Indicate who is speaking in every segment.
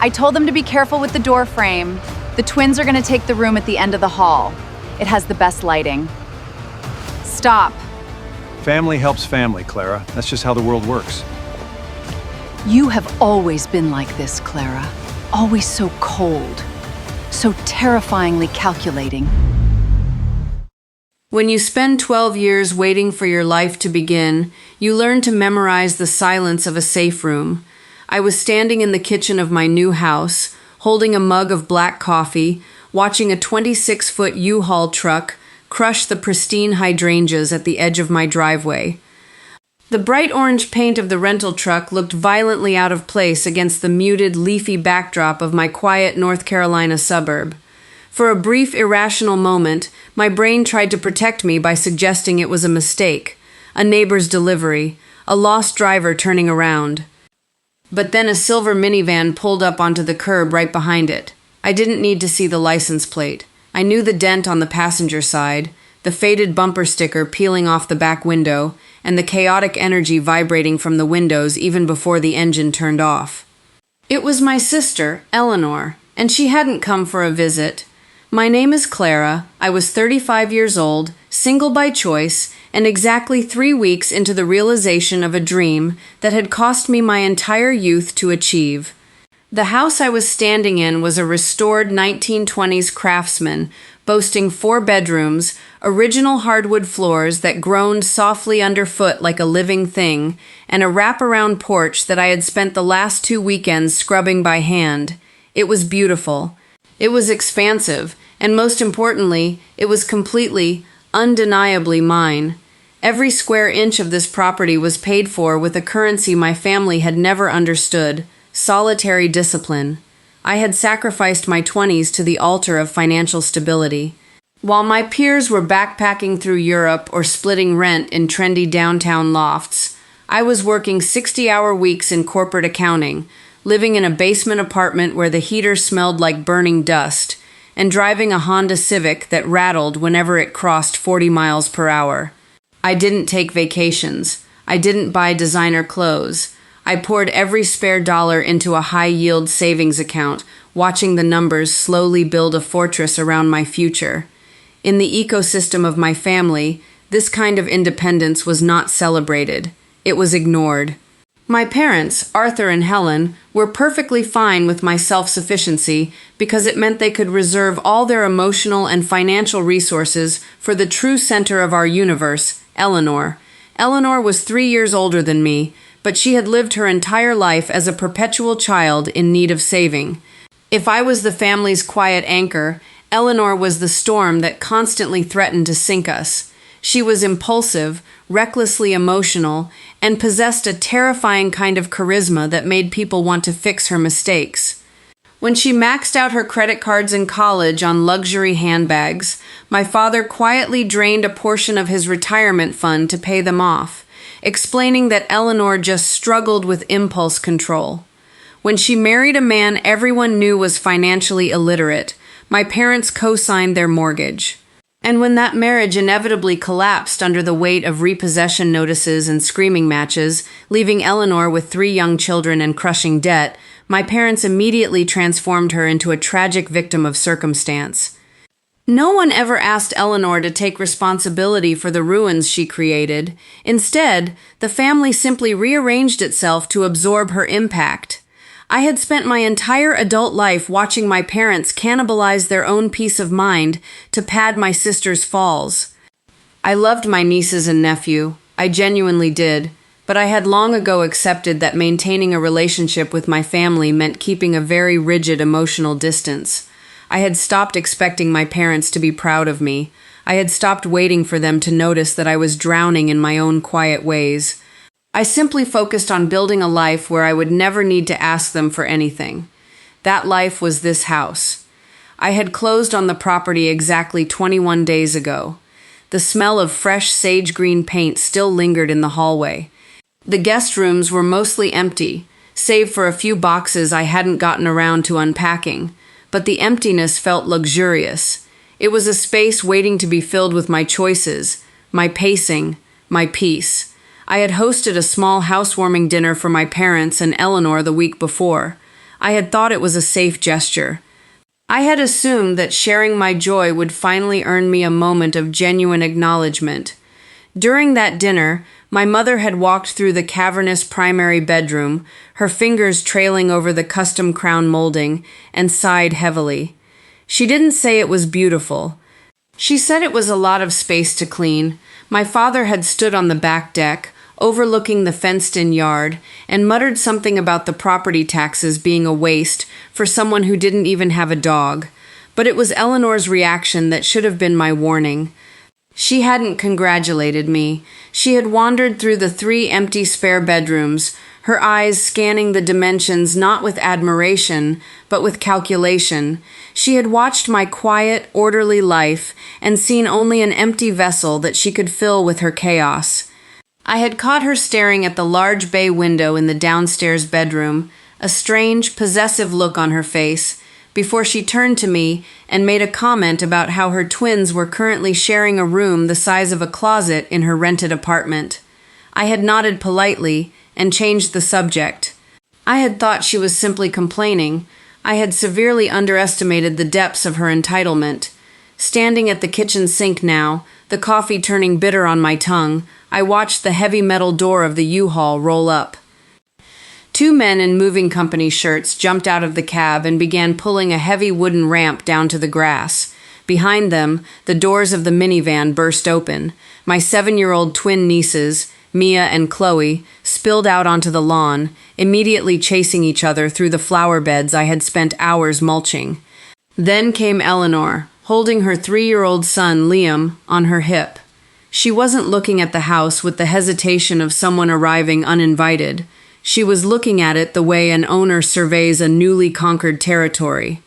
Speaker 1: I told them to be careful with the door frame. The twins are going to take the room at the end of the hall. It has the best lighting. Stop.
Speaker 2: Family helps family, Clara. That's just how the world works.
Speaker 1: You have always been like this, Clara. Always so cold. So terrifyingly calculating.
Speaker 3: When you spend 12 years waiting for your life to begin, you learn to memorize the silence of a safe room. I was standing in the kitchen of my new house, holding a mug of black coffee, watching a 26-foot U-Haul truck crush the pristine hydrangeas at the edge of my driveway. The bright orange paint of the rental truck looked violently out of place against the muted, leafy backdrop of my quiet North Carolina suburb. For a brief, irrational moment, my brain tried to protect me by suggesting it was a mistake, a neighbor's delivery, a lost driver turning around. But then a silver minivan pulled up onto the curb right behind it. I didn't need to see the license plate. I knew the dent on the passenger side, the faded bumper sticker peeling off the back window, and the chaotic energy vibrating from the windows even before the engine turned off. It was my sister, Eleanor, and she hadn't come for a visit. My name is Clara. I was 35 years old, single by choice, and exactly 3 weeks into the realization of a dream that had cost me my entire youth to achieve. The house I was standing in was a restored 1920s craftsman, boasting 4 bedrooms, original hardwood floors that groaned softly underfoot like a living thing, and a wraparound porch that I had spent the last 2 weekends scrubbing by hand. It was beautiful. It was expansive, and most importantly, it was completely, undeniably mine. Every square inch of this property was paid for with a currency my family had never understood: solitary discipline. I had sacrificed my 20s to the altar of financial stability. While my peers were backpacking through Europe or splitting rent in trendy downtown lofts, I was working 60-hour weeks in corporate accounting, living in a basement apartment where the heater smelled like burning dust, and driving a Honda Civic that rattled whenever it crossed 40 miles per hour. I didn't take vacations. I didn't buy designer clothes. I poured every spare dollar into a high-yield savings account, watching the numbers slowly build a fortress around my future. In the ecosystem of my family, this kind of independence was not celebrated. It was ignored. My parents, Arthur and Helen, were perfectly fine with my self-sufficiency because it meant they could reserve all their emotional and financial resources for the true center of our universe, Eleanor. Eleanor was 3 years older than me, but she had lived her entire life as a perpetual child in need of saving. If I was the family's quiet anchor, Eleanor was the storm that constantly threatened to sink us. She was impulsive, recklessly emotional, and possessed a terrifying kind of charisma that made people want to fix her mistakes. When she maxed out her credit cards in college on luxury handbags, my father quietly drained a portion of his retirement fund to pay them off, explaining that Eleanor just struggled with impulse control. When she married a man everyone knew was financially illiterate, my parents co-signed their mortgage. And when that marriage inevitably collapsed under the weight of repossession notices and screaming matches, leaving Eleanor with 3 young children and crushing debt, my parents immediately transformed her into a tragic victim of circumstance. No one ever asked Eleanor to take responsibility for the ruins she created. Instead, the family simply rearranged itself to absorb her impact. I had spent my entire adult life watching my parents cannibalize their own peace of mind to pad my sister's falls. I loved my nieces and nephew. I genuinely did. But I had long ago accepted that maintaining a relationship with my family meant keeping a very rigid emotional distance. I had stopped expecting my parents to be proud of me. I had stopped waiting for them to notice that I was drowning in my own quiet ways. I simply focused on building a life where I would never need to ask them for anything. That life was this house. I had closed on the property exactly 21 days ago. The smell of fresh sage green paint still lingered in the hallway. The guest rooms were mostly empty, save for a few boxes I hadn't gotten around to unpacking, but the emptiness felt luxurious. It was a space waiting to be filled with my choices, my pacing, my peace. I had hosted a small housewarming dinner for my parents and Eleanor the week before. I had thought it was a safe gesture. I had assumed that sharing my joy would finally earn me a moment of genuine acknowledgement. During that dinner, my mother had walked through the cavernous primary bedroom, her fingers trailing over the custom crown molding, and sighed heavily. She didn't say it was beautiful. She said it was a lot of space to clean. My father had stood on the back deck, overlooking the fenced-in yard, and muttered something about the property taxes being a waste for someone who didn't even have a dog. But it was Eleanor's reaction that should have been my warning. She hadn't congratulated me. She had wandered through the 3 empty spare bedrooms, her eyes scanning the dimensions not with admiration, but with calculation. She had watched my quiet, orderly life and seen only an empty vessel that she could fill with her chaos. I had caught her staring at the large bay window in the downstairs bedroom, a strange, possessive look on her face, before she turned to me and made a comment about how her twins were currently sharing a room the size of a closet in her rented apartment. I had nodded politely and changed the subject. I had thought she was simply complaining. I had severely underestimated the depths of her entitlement. Standing at the kitchen sink now, the coffee turning bitter on my tongue, I watched the heavy metal door of the U-Haul roll up. 2 men in moving company shirts jumped out of the cab and began pulling a heavy wooden ramp down to the grass. Behind them, the doors of the minivan burst open. My 7-year-old twin nieces, Mia and Chloe, spilled out onto the lawn, immediately chasing each other through the flower beds I had spent hours mulching. Then came Eleanor, holding her 3-year-old son, Liam, on her hip. She wasn't looking at the house with the hesitation of someone arriving uninvited. She was looking at it the way an owner surveys a newly conquered territory.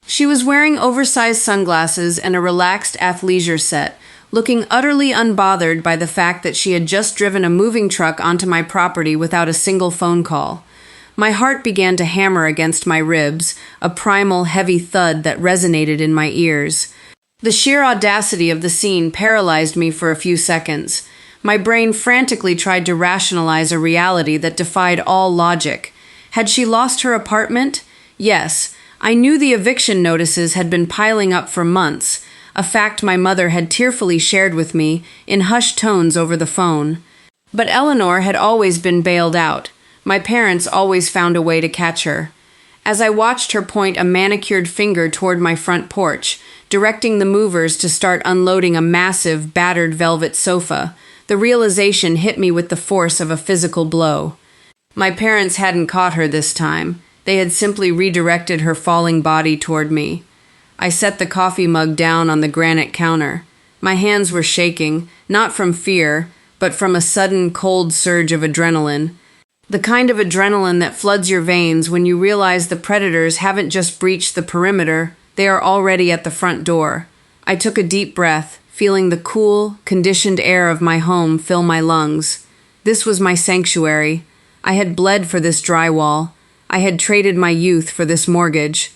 Speaker 3: She was wearing oversized sunglasses and a relaxed athleisure set, looking utterly unbothered by the fact that she had just driven a moving truck onto my property without a single phone call. My heart began to hammer against my ribs, a primal, heavy thud that resonated in my ears. The sheer audacity of the scene paralyzed me for a few seconds. My brain frantically tried to rationalize a reality that defied all logic. Had she lost her apartment? Yes. I knew the eviction notices had been piling up for months, a fact my mother had tearfully shared with me in hushed tones over the phone. But Eleanor had always been bailed out. My parents always found a way to catch her. As I watched her point a manicured finger toward my front porch, directing the movers to start unloading a massive, battered velvet sofa, the realization hit me with the force of a physical blow. My parents hadn't caught her this time. They had simply redirected her falling body toward me. I set the coffee mug down on the granite counter. My hands were shaking, not from fear, but from a sudden, cold surge of adrenaline. The kind of adrenaline that floods your veins when you realize the predators haven't just breached the perimeter, they are already at the front door. I took a deep breath, feeling the cool, conditioned air of my home fill my lungs. This was my sanctuary. I had bled for this drywall. I had traded my youth for this mortgage.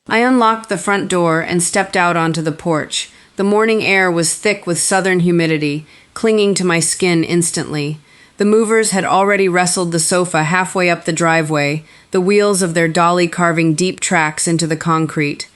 Speaker 3: I unlocked the front door and stepped out onto the porch. The morning air was thick with southern humidity, clinging to my skin instantly. The movers had already wrestled the sofa halfway up the driveway, the wheels of their dolly carving deep tracks into the concrete.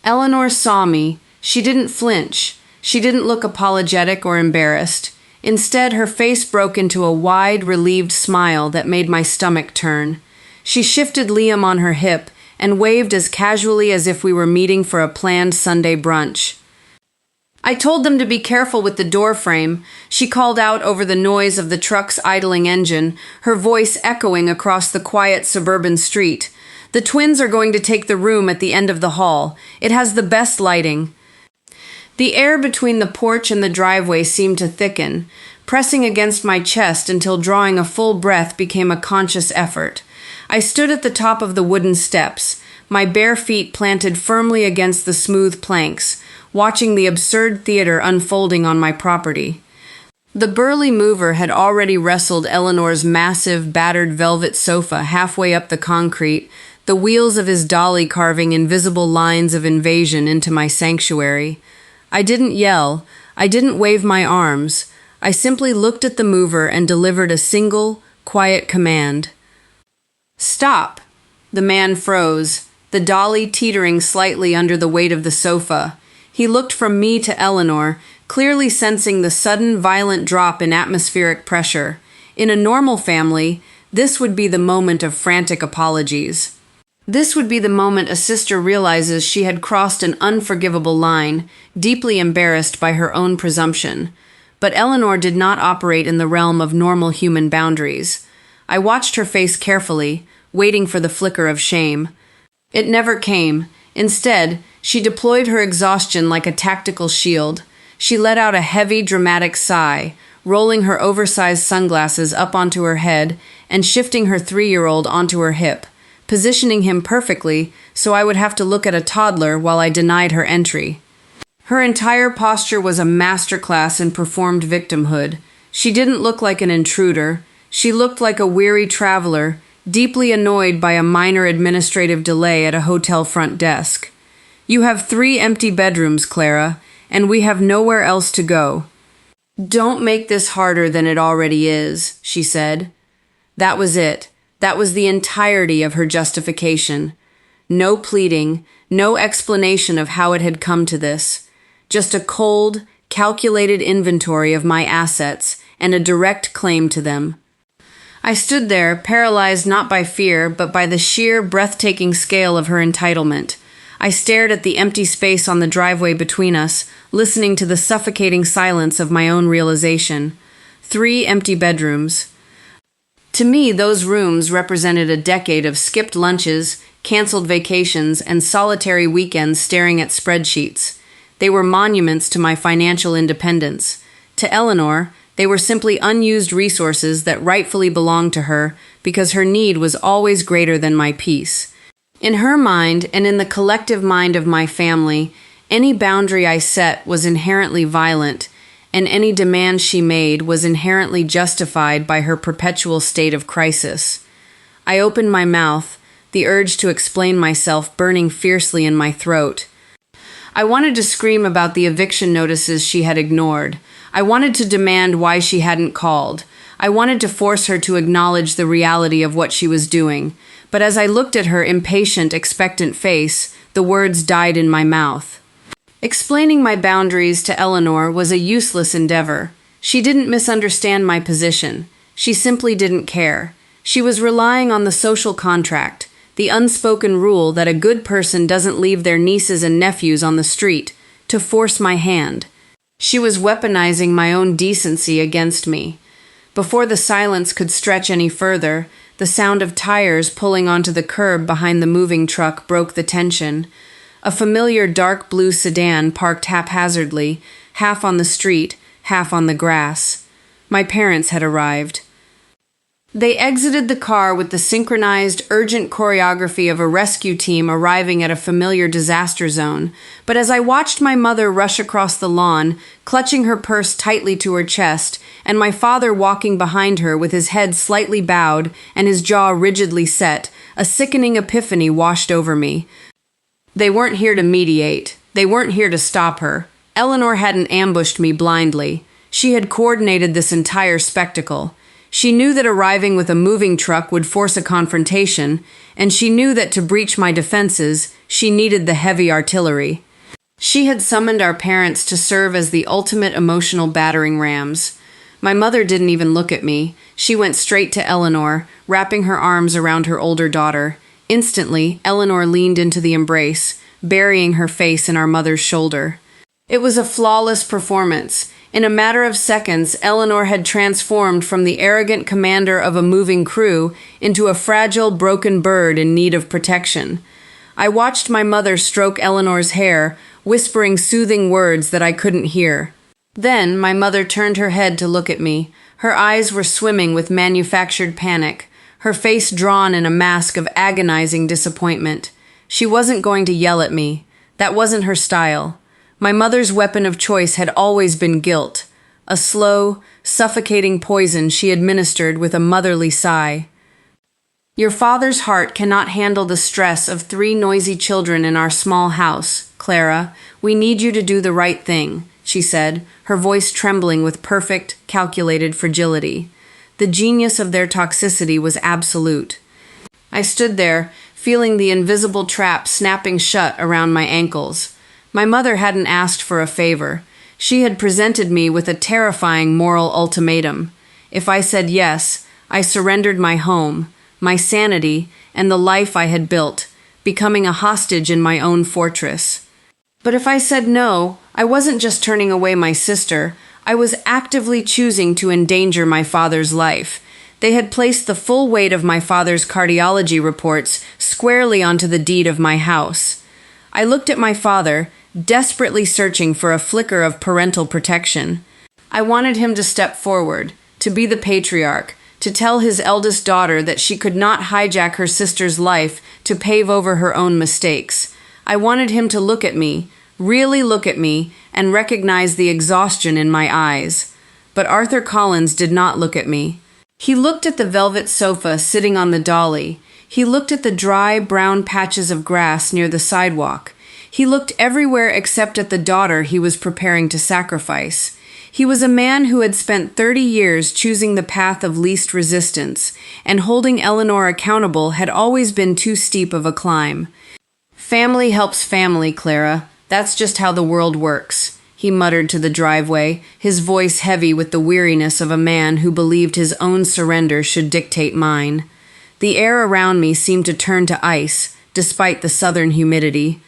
Speaker 3: Eleanor saw me. She didn't flinch. She didn't look apologetic or embarrassed. Instead, her face broke into a wide, relieved smile that made my stomach turn. She shifted Liam on her hip and waved as casually as if we were meeting for a planned Sunday brunch. I told them to be careful with the door frame. She called out over the noise of the truck's idling engine, her voice echoing across the quiet suburban street. The twins are going to take the room at the end of the hall. It has the best lighting. The air between the porch and the driveway seemed to thicken, pressing against my chest until drawing a full breath became a conscious effort. I stood at the top of the wooden steps, my bare feet planted firmly against the smooth planks, watching the absurd theater unfolding on my property. The burly mover had already wrestled Eleanor's massive, battered velvet sofa halfway up the concrete, the wheels of his dolly carving invisible lines of invasion into my sanctuary. I didn't yell. I didn't wave my arms. I simply looked at the mover and delivered a single, quiet command. Stop. The man froze, the dolly teetering slightly under the weight of the sofa. He looked from me to Eleanor, clearly sensing the sudden, violent drop in atmospheric pressure. In a normal family, this would be the moment of frantic apologies. This would be the moment a sister realizes she had crossed an unforgivable line, deeply embarrassed by her own presumption. But Eleanor did not operate in the realm of normal human boundaries. I watched her face carefully, waiting for the flicker of shame. It never came. Instead, she deployed her exhaustion like a tactical shield. She let out a heavy, dramatic sigh, rolling her oversized sunglasses up onto her head and shifting her 3-year-old onto her hip, positioning him perfectly so I would have to look at a toddler while I denied her entry. Her entire posture was a masterclass in performed victimhood. She didn't look like an intruder. She looked like a weary traveler, deeply annoyed by a minor administrative delay at a hotel front desk. "You have 3 empty bedrooms, Clara, and we have nowhere else to go." "Don't make this harder than it already is," she said. That was it. That was the entirety of her justification. No pleading, no explanation of how it had come to this. Just a cold, calculated inventory of my assets and a direct claim to them. I stood there, paralyzed not by fear, but by the sheer, breathtaking scale of her entitlement. I stared at the empty space on the driveway between us, listening to the suffocating silence of my own realization. 3 empty bedrooms. To me, those rooms represented a decade of skipped lunches, canceled vacations, and solitary weekends staring at spreadsheets. They were monuments to my financial independence. To Eleanor, they were simply unused resources that rightfully belonged to her because her need was always greater than my peace. In her mind, and in the collective mind of my family, any boundary I set was inherently violent, and any demand she made was inherently justified by her perpetual state of crisis. I opened my mouth, the urge to explain myself burning fiercely in my throat. I wanted to scream about the eviction notices she had ignored. I wanted to demand why she hadn't called. I wanted to force her to acknowledge the reality of what she was doing. But as I looked at her impatient, expectant face, the words died in my mouth. Explaining my boundaries to Eleanor was a useless endeavor. She didn't misunderstand my position. She simply didn't care. She was relying on the social contract, the unspoken rule that a good person doesn't leave their nieces and nephews on the street, to force my hand. She was weaponizing my own decency against me. Before the silence could stretch any further, the sound of tires pulling onto the curb behind the moving truck broke the tension. A familiar dark blue sedan parked haphazardly, half on the street, half on the grass. My parents had arrived. They exited the car with the synchronized, urgent choreography of a rescue team arriving at a familiar disaster zone. But as I watched my mother rush across the lawn, clutching her purse tightly to her chest, and my father walking behind her with his head slightly bowed and his jaw rigidly set, a sickening epiphany washed over me. They weren't here to mediate. They weren't here to stop her. Eleanor hadn't ambushed me blindly. She had coordinated this entire spectacle. She knew that arriving with a moving truck would force a confrontation, and she knew that to breach my defenses, she needed the heavy artillery. She had summoned our parents to serve as the ultimate emotional battering rams. My mother didn't even look at me. She went straight to Eleanor, wrapping her arms around her older daughter. Instantly, Eleanor leaned into the embrace, burying her face in our mother's shoulder. It was a flawless performance. In a matter of seconds, Eleanor had transformed from the arrogant commander of a moving crew into a fragile, broken bird in need of protection. I watched my mother stroke Eleanor's hair, whispering soothing words that I couldn't hear. Then my mother turned her head to look at me. Her eyes were swimming with manufactured panic, her face drawn in a mask of agonizing disappointment. She wasn't going to yell at me. That wasn't her style. My mother's weapon of choice had always been guilt, a slow, suffocating poison she administered with a motherly sigh. "Your father's heart cannot handle the stress of 3 noisy children in our small house, Clara. We need you to do the right thing," she said, her voice trembling with perfect, calculated fragility. The genius of their toxicity was absolute. I stood there, feeling the invisible trap snapping shut around my ankles. My mother hadn't asked for a favor. She had presented me with a terrifying moral ultimatum. If I said yes, I surrendered my home, my sanity, and the life I had built, becoming a hostage in my own fortress. But if I said no, I wasn't just turning away my sister, I was actively choosing to endanger my father's life. They had placed the full weight of my father's cardiology reports squarely onto the deed of my house. I looked at my father, desperately searching for a flicker of parental protection. I wanted him to step forward, to be the patriarch, to tell his eldest daughter that she could not hijack her sister's life to pave over her own mistakes. I wanted him to look at me, really look at me, and recognize the exhaustion in my eyes. But Arthur Collins did not look at me. He looked at the velvet sofa sitting on the dolly. He looked at the dry, brown patches of grass near the sidewalk. He looked everywhere except at the daughter he was preparing to sacrifice. He was a man who had spent 30 years choosing the path of least resistance, and holding Eleanor accountable had always been too steep of a climb. "Family helps family, Clara. That's just how the world works," he muttered to the driveway, his voice heavy with the weariness of a man who believed his own surrender should dictate mine. The air around me seemed to turn to ice, despite the southern humidity.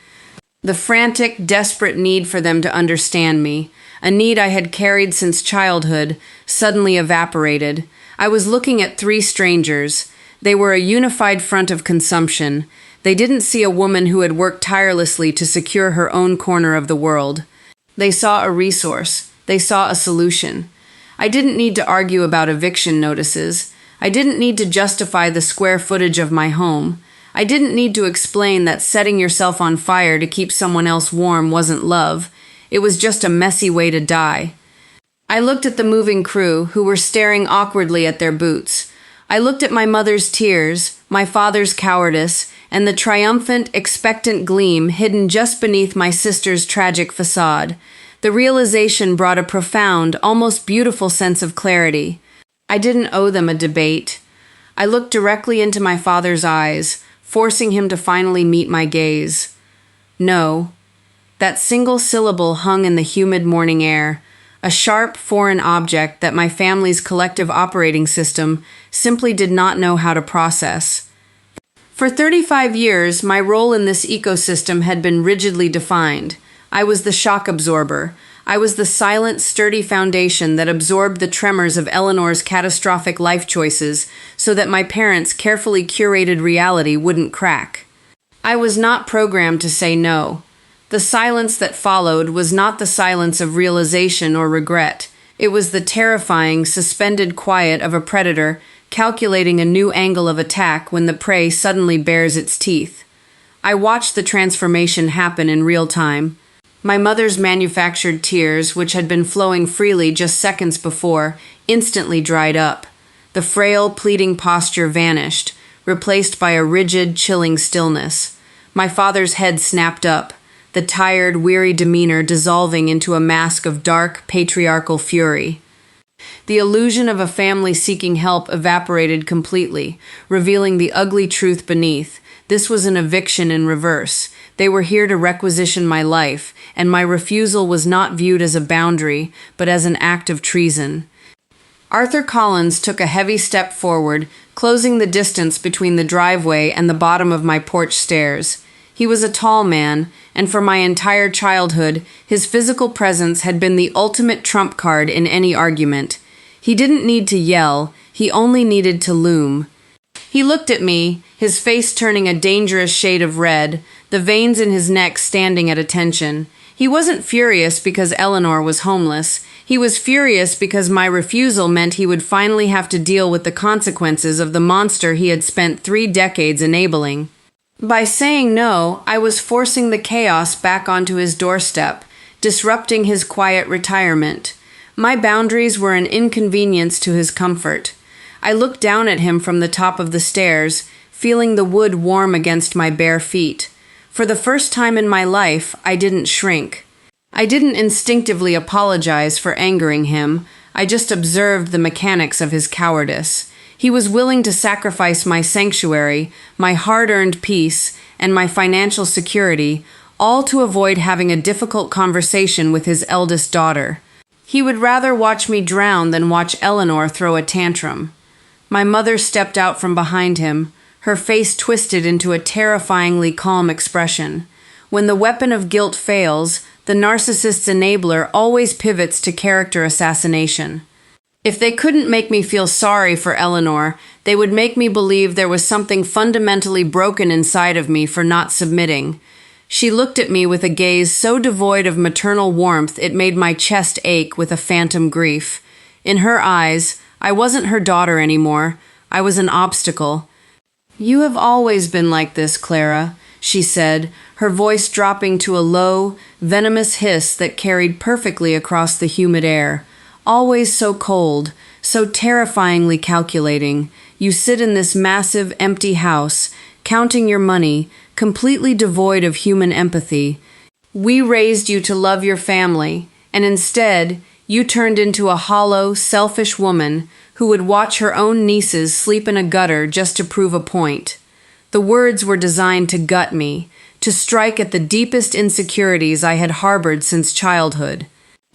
Speaker 3: The frantic, desperate need for them to understand me, a need I had carried since childhood, suddenly evaporated. I was looking at three strangers. They were a unified front of consumption. They didn't see a woman who had worked tirelessly to secure her own corner of the world. They saw a resource. They saw a solution. I didn't need to argue about eviction notices. I didn't need to justify the square footage of my home. I didn't need to explain that setting yourself on fire to keep someone else warm wasn't love. It was just a messy way to die. I looked at the moving crew, who were staring awkwardly at their boots. I looked at my mother's tears, my father's cowardice, and the triumphant, expectant gleam hidden just beneath my sister's tragic facade. The realization brought a profound, almost beautiful sense of clarity. I didn't owe them a debate. I looked directly into my father's eyes, forcing him to finally meet my gaze. No. That single syllable hung in the humid morning air, a sharp foreign object that my family's collective operating system simply did not know how to process. For 35 years, my role in this ecosystem had been rigidly defined. I was the shock absorber. I was the silent, sturdy foundation that absorbed the tremors of Eleanor's catastrophic life choices so that my parents' carefully curated reality wouldn't crack. I was not programmed to say no. The silence that followed was not the silence of realization or regret. It was the terrifying, suspended quiet of a predator calculating a new angle of attack when the prey suddenly bares its teeth. I watched the transformation happen in real time. My mother's manufactured tears, which had been flowing freely just seconds before, instantly dried up. The frail, pleading posture vanished, replaced by a rigid, chilling stillness. My father's head snapped up, the tired, weary demeanor dissolving into a mask of dark, patriarchal fury. The illusion of a family seeking help evaporated completely, revealing the ugly truth beneath. This was an eviction in reverse. They were here to requisition my life, and my refusal was not viewed as a boundary, but as an act of treason. Arthur Collins took a heavy step forward, closing the distance between the driveway and the bottom of my porch stairs. He was a tall man, and for my entire childhood, his physical presence had been the ultimate trump card in any argument. He didn't need to yell, he only needed to loom. He looked at me, his face turning a dangerous shade of red, the veins in his neck standing at attention. He wasn't furious because Eleanor was homeless. He was furious because my refusal meant he would finally have to deal with the consequences of the monster he had spent 3 decades enabling. By saying no, I was forcing the chaos back onto his doorstep, disrupting his quiet retirement. My boundaries were an inconvenience to his comfort. I looked down at him from the top of the stairs, feeling the wood warm against my bare feet. For the first time in my life, I didn't shrink. I didn't instinctively apologize for angering him. I just observed the mechanics of his cowardice. He was willing to sacrifice my sanctuary, my hard-earned peace, and my financial security, all to avoid having a difficult conversation with his eldest daughter. He would rather watch me drown than watch Eleanor throw a tantrum. My mother stepped out from behind him, her face twisted into a terrifyingly calm expression. When the weapon of guilt fails, the narcissist's enabler always pivots to character assassination. If they couldn't make me feel sorry for Eleanor, they would make me believe there was something fundamentally broken inside of me for not submitting. She looked at me with a gaze so devoid of maternal warmth it made my chest ache with a phantom grief. In her eyes, I wasn't her daughter anymore. I was an obstacle. "You have always been like this, Clara," she said, her voice dropping to a low, venomous hiss that carried perfectly across the humid air. "Always so cold, so terrifyingly calculating. You sit in this massive, empty house, counting your money, completely devoid of human empathy. We raised you to love your family, and instead, you turned into a hollow, selfish woman who would watch her own nieces sleep in a gutter just to prove a point." The words were designed to gut me, to strike at the deepest insecurities I had harbored since childhood.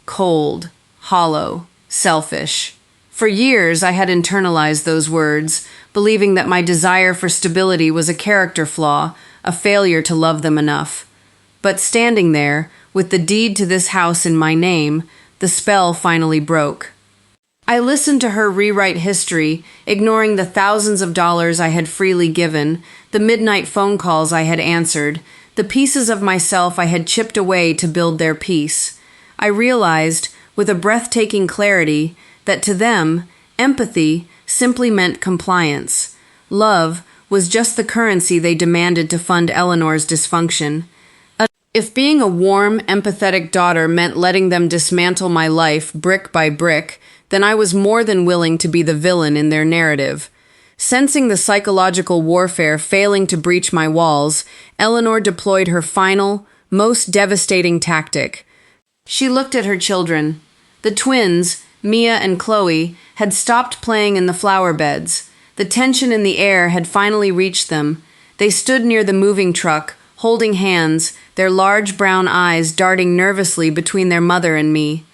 Speaker 3: Cold, hollow, selfish. For years, I had internalized those words, believing that my desire for stability was a character flaw, a failure to love them enough. But standing there, with the deed to this house in my name, the spell finally broke. I listened to her rewrite history, ignoring the thousands of dollars I had freely given, the midnight phone calls I had answered, the pieces of myself I had chipped away to build their peace. I realized, with a breathtaking clarity, that to them, empathy simply meant compliance. Love was just the currency they demanded to fund Eleanor's dysfunction. If being a warm, empathetic daughter meant letting them dismantle my life brick by brick, then I was more than willing to be the villain in their narrative. Sensing the psychological warfare failing to breach my walls, Eleanor deployed her final, most devastating tactic. She looked at her children. The twins, Mia and Chloe, had stopped playing in the flower beds. The tension in the air had finally reached them. They stood near the moving truck, holding hands, their large brown eyes darting nervously between their mother and me.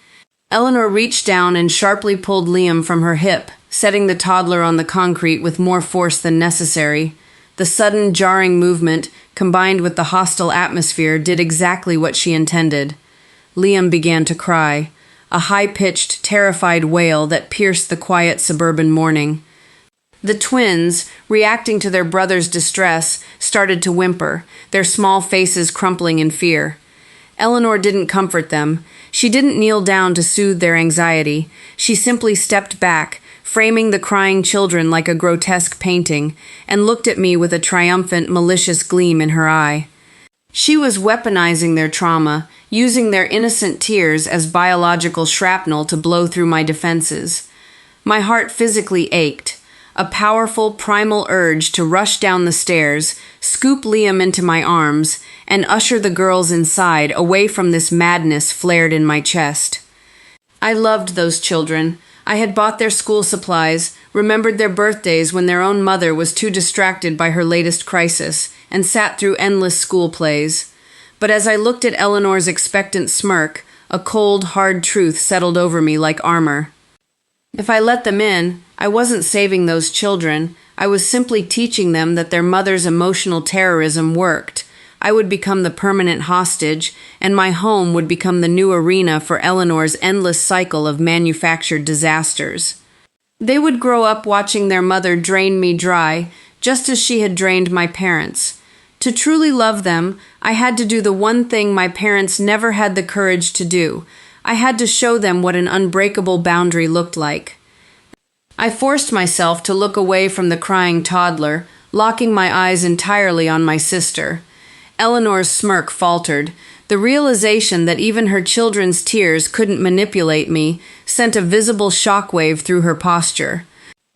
Speaker 3: Eleanor reached down and sharply pulled Liam from her hip, setting the toddler on the concrete with more force than necessary. The sudden, jarring movement, combined with the hostile atmosphere, did exactly what she intended. Liam began to cry, a high-pitched, terrified wail that pierced the quiet suburban morning. The twins, reacting to their brother's distress, started to whimper, their small faces crumpling in fear. Eleanor didn't comfort them. She didn't kneel down to soothe their anxiety. She simply stepped back, framing the crying children like a grotesque painting, and looked at me with a triumphant, malicious gleam in her eye. She was weaponizing their trauma, using their innocent tears as biological shrapnel to blow through my defenses. My heart physically ached. A powerful, primal urge to rush down the stairs, scoop Liam into my arms, and usher the girls inside away from this madness flared in my chest. I loved those children. I had bought their school supplies, remembered their birthdays when their own mother was too distracted by her latest crisis, and sat through endless school plays. But as I looked at Eleanor's expectant smirk, a cold, hard truth settled over me like armor. If I let them in, I wasn't saving those children. I was simply teaching them that their mother's emotional terrorism worked. I would become the permanent hostage, and my home would become the new arena for Eleanor's endless cycle of manufactured disasters. They would grow up watching their mother drain me dry, just as she had drained my parents. To truly love them, I had to do the one thing my parents never had the courage to do. I had to show them what an unbreakable boundary looked like. I forced myself to look away from the crying toddler, locking my eyes entirely on my sister. Eleanor's smirk faltered. The realization that even her children's tears couldn't manipulate me sent a visible shockwave through her posture.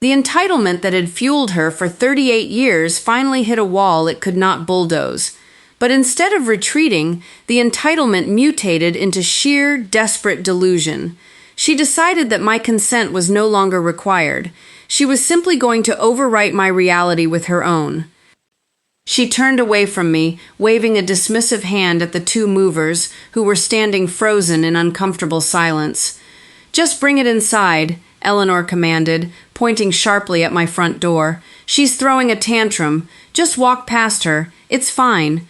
Speaker 3: The entitlement that had fueled her for 38 years finally hit a wall it could not bulldoze. But instead of retreating, the entitlement mutated into sheer, desperate delusion. She decided that my consent was no longer required. She was simply going to overwrite my reality with her own. She turned away from me, waving a dismissive hand at the two movers, who were standing frozen in uncomfortable silence. "Just bring it inside," Eleanor commanded, pointing sharply at my front door. "She's throwing a tantrum. Just walk past her. It's fine."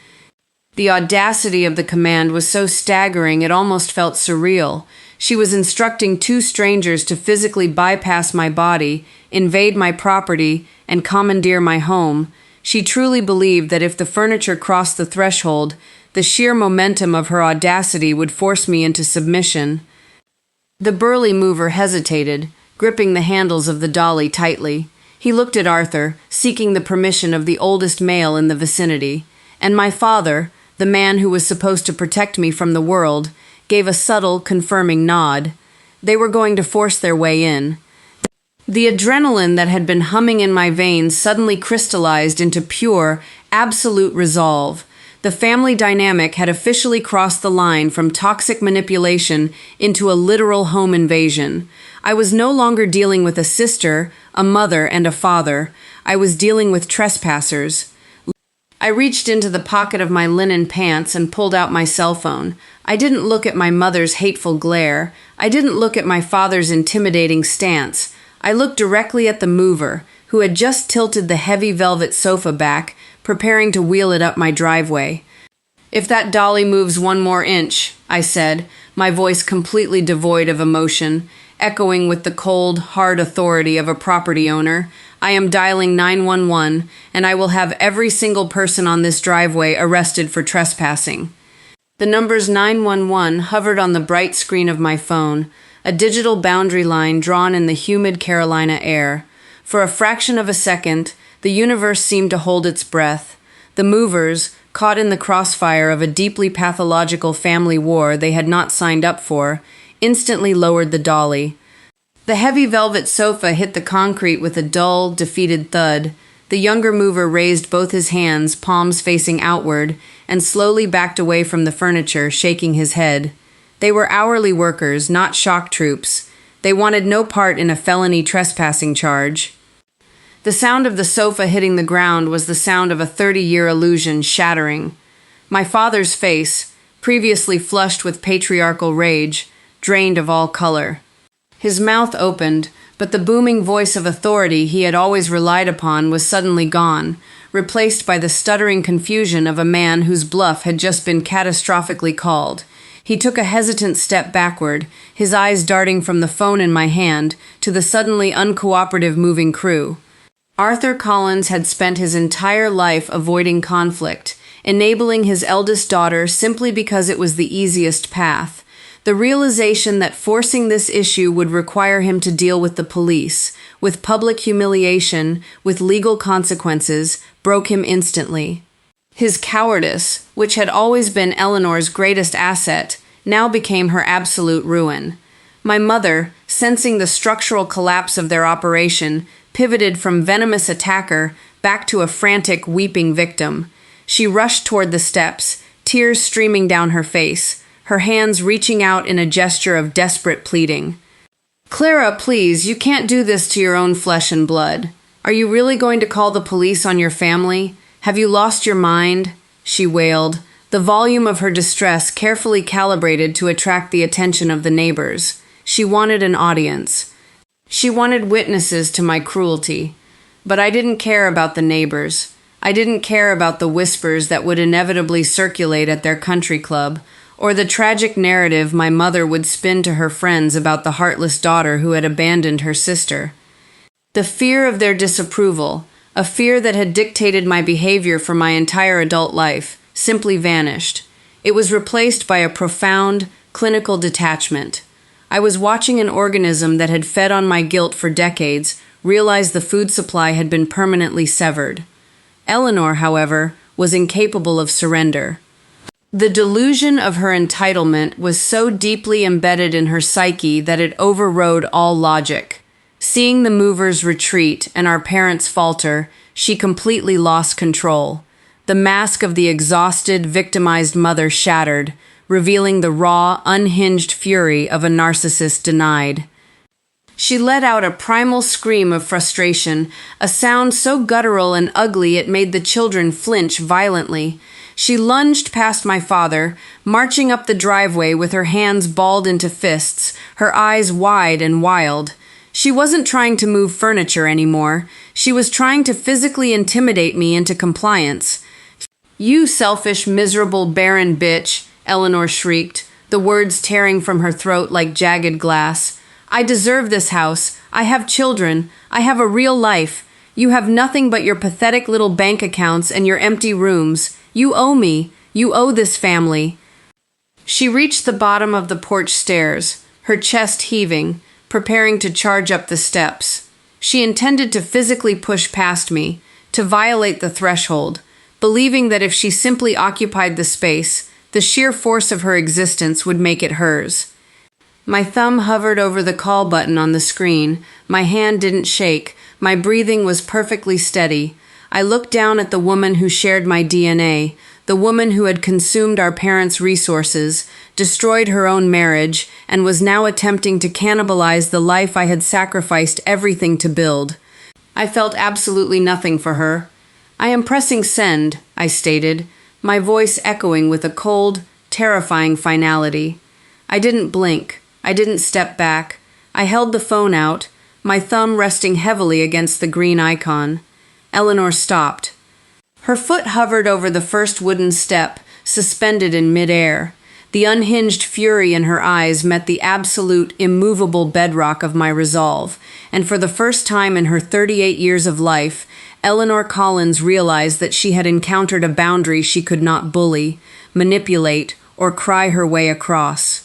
Speaker 3: The audacity of the command was so staggering it almost felt surreal. She was instructing two strangers to physically bypass my body, invade my property, and commandeer my home. She truly believed that if the furniture crossed the threshold, the sheer momentum of her audacity would force me into submission. The burly mover hesitated, gripping the handles of the dolly tightly. He looked at Arthur, seeking the permission of the oldest male in the vicinity, and my father, the man who was supposed to protect me from the world, gave a subtle, confirming nod. They were going to force their way in. The adrenaline that had been humming in my veins suddenly crystallized into pure, absolute resolve. The family dynamic had officially crossed the line from toxic manipulation into a literal home invasion. I was no longer dealing with a sister, a mother, and a father. I was dealing with trespassers. I reached into the pocket of my linen pants and pulled out my cell phone. I didn't look at my mother's hateful glare. I didn't look at my father's intimidating stance. I looked directly at the mover, who had just tilted the heavy velvet sofa back, preparing to wheel it up my driveway. "If that dolly moves one more inch," I said, my voice completely devoid of emotion, echoing with the cold, hard authority of a property owner, "I am dialing 911, and I will have every single person on this driveway arrested for trespassing." The numbers 911 hovered on the bright screen of my phone, a digital boundary line drawn in the humid Carolina air. For a fraction of a second, the universe seemed to hold its breath. The movers, caught in the crossfire of a deeply pathological family war they had not signed up for, instantly lowered the dolly. The heavy velvet sofa hit the concrete with a dull, defeated thud. The younger mover raised both his hands, palms facing outward, and slowly backed away from the furniture, shaking his head. They were hourly workers, not shock troops. They wanted no part in a felony trespassing charge. The sound of the sofa hitting the ground was the sound of a 30-year illusion shattering. My father's face, previously flushed with patriarchal rage, drained of all color. His mouth opened, but the booming voice of authority he had always relied upon was suddenly gone, replaced by the stuttering confusion of a man whose bluff had just been catastrophically called. He took a hesitant step backward, his eyes darting from the phone in my hand to the suddenly uncooperative moving crew. Arthur Collins had spent his entire life avoiding conflict, enabling his eldest daughter simply because it was the easiest path. The realization that forcing this issue would require him to deal with the police, with public humiliation, with legal consequences, broke him instantly. His cowardice, which had always been Eleanor's greatest asset, now became her absolute ruin. My mother, sensing the structural collapse of their operation, pivoted from venomous attacker back to a frantic, weeping victim. She rushed toward the steps, tears streaming down her face, her hands reaching out in a gesture of desperate pleading. "Clara, please, you can't do this to your own flesh and blood. Are you really going to call the police on your family? Have you lost your mind?" she wailed, the volume of her distress carefully calibrated to attract the attention of the neighbors. She wanted an audience. She wanted witnesses to my cruelty. But I didn't care about the neighbors. I didn't care about the whispers that would inevitably circulate at their country club, or the tragic narrative my mother would spin to her friends about the heartless daughter who had abandoned her sister. The fear of their disapproval, a fear that had dictated my behavior for my entire adult life, simply vanished. It was replaced by a profound, clinical detachment. I was watching an organism that had fed on my guilt for decades realize the food supply had been permanently severed. Eleanor, however, was incapable of surrender. The delusion of her entitlement was so deeply embedded in her psyche that it overrode all logic. Seeing the movers retreat and our parents falter, she completely lost control. The mask of the exhausted, victimized mother shattered, revealing the raw, unhinged fury of a narcissist denied. She let out a primal scream of frustration, a sound so guttural and ugly it made the children flinch violently. She lunged past my father, marching up the driveway with her hands balled into fists, her eyes wide and wild. She wasn't trying to move furniture anymore. She was trying to physically intimidate me into compliance. "You selfish, miserable, barren bitch," Eleanor shrieked, the words tearing from her throat like jagged glass. "I deserve this house. I have children. I have a real life. You have nothing but your pathetic little bank accounts and your empty rooms. You owe me. You owe this family." She reached the bottom of the porch stairs, her chest heaving, preparing to charge up the steps. She intended to physically push past me, to violate the threshold, believing that if she simply occupied the space, the sheer force of her existence would make it hers. My thumb hovered over the call button on the screen. My hand didn't shake. My breathing was perfectly steady. I looked down at the woman who shared my DNA, the woman who had consumed our parents' resources, destroyed her own marriage, and was now attempting to cannibalize the life I had sacrificed everything to build. I felt absolutely nothing for her. "I am pressing send," I stated, my voice echoing with a cold, terrifying finality. I didn't blink. I didn't step back. I held the phone out, my thumb resting heavily against the green icon. Eleanor stopped. Her foot hovered over the first wooden step, suspended in midair. The unhinged fury in her eyes met the absolute, immovable bedrock of my resolve, and for the first time in her 38 years of life, Eleanor Collins realized that she had encountered a boundary she could not bully, manipulate, or cry her way across.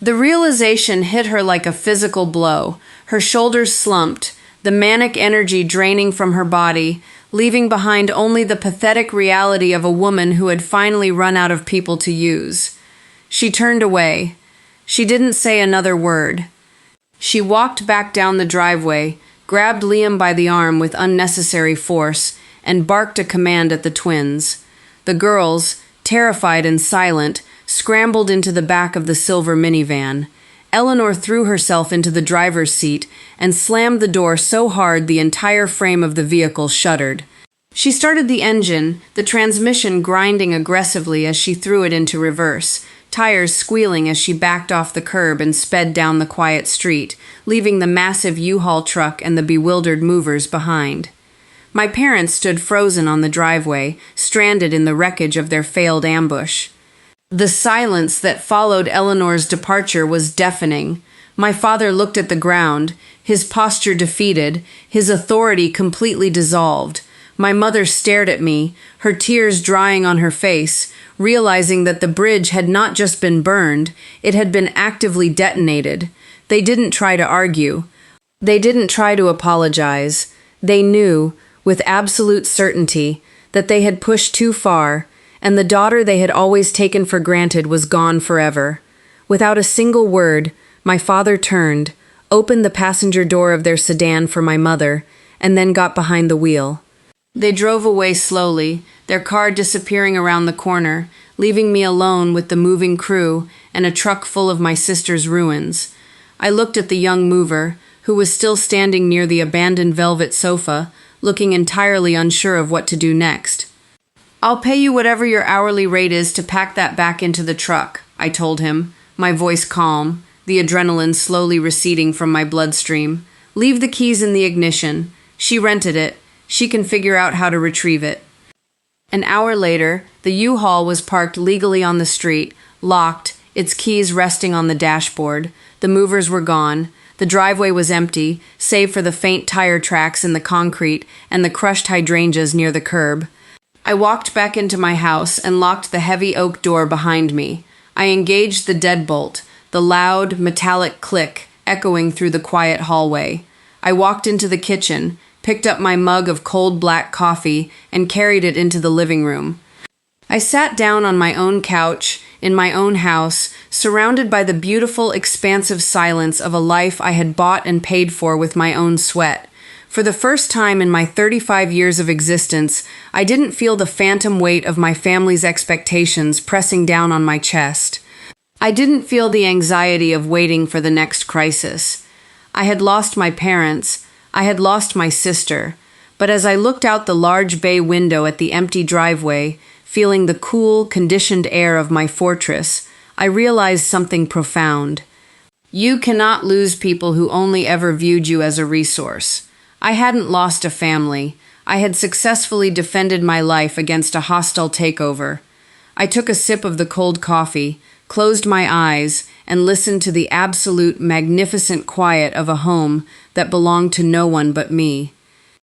Speaker 3: The realization hit her like a physical blow. Her shoulders slumped, the manic energy draining from her body, leaving behind only the pathetic reality of a woman who had finally run out of people to use. She turned away. She didn't say another word. She walked back down the driveway, grabbed Liam by the arm with unnecessary force, and barked a command at the twins. The girls, terrified and silent, scrambled into the back of the silver minivan. Eleanor threw herself into the driver's seat and slammed the door so hard the entire frame of the vehicle shuddered. She started the engine, the transmission grinding aggressively as she threw it into reverse, tires squealing as she backed off the curb and sped down the quiet street, leaving the massive U-Haul truck and the bewildered movers behind. My parents stood frozen on the driveway, stranded in the wreckage of their failed ambush. The silence that followed Eleanor's departure was deafening. My father looked at the ground, his posture defeated, his authority completely dissolved. My mother stared at me, her tears drying on her face, realizing that the bridge had not just been burned, it had been actively detonated. They didn't try to argue. They didn't try to apologize. They knew, with absolute certainty, that they had pushed too far, and the daughter they had always taken for granted was gone forever. Without a single word, my father turned, opened the passenger door of their sedan for my mother, and then got behind the wheel. They drove away slowly, their car disappearing around the corner, leaving me alone with the moving crew and a truck full of my sister's ruins. I looked at the young mover, who was still standing near the abandoned velvet sofa, looking entirely unsure of what to do next. "I'll pay you whatever your hourly rate is to pack that back into the truck," I told him, my voice calm, the adrenaline slowly receding from my bloodstream. "Leave the keys in the ignition. She rented it. She can figure out how to retrieve it." An hour later, the U-Haul was parked legally on the street, locked, its keys resting on the dashboard. The movers were gone. The driveway was empty, save for the faint tire tracks in the concrete and the crushed hydrangeas near the curb. I walked back into my house and locked the heavy oak door behind me. I engaged the deadbolt, the loud, metallic click echoing through the quiet hallway. I walked into the kitchen, picked up my mug of cold black coffee, and carried it into the living room. I sat down on my own couch, in my own house, surrounded by the beautiful, expansive silence of a life I had bought and paid for with my own sweat. For the first time in my 35 years of existence, I didn't feel the phantom weight of my family's expectations pressing down on my chest. I didn't feel the anxiety of waiting for the next crisis. I had lost my parents, I had lost my sister, but as I looked out the large bay window at the empty driveway, feeling the cool, conditioned air of my fortress, I realized something profound. You cannot lose people who only ever viewed you as a resource. I hadn't lost a family. I had successfully defended my life against a hostile takeover. I took a sip of the cold coffee, closed my eyes, and listened to the absolute, magnificent quiet of a home that belonged to no one but me.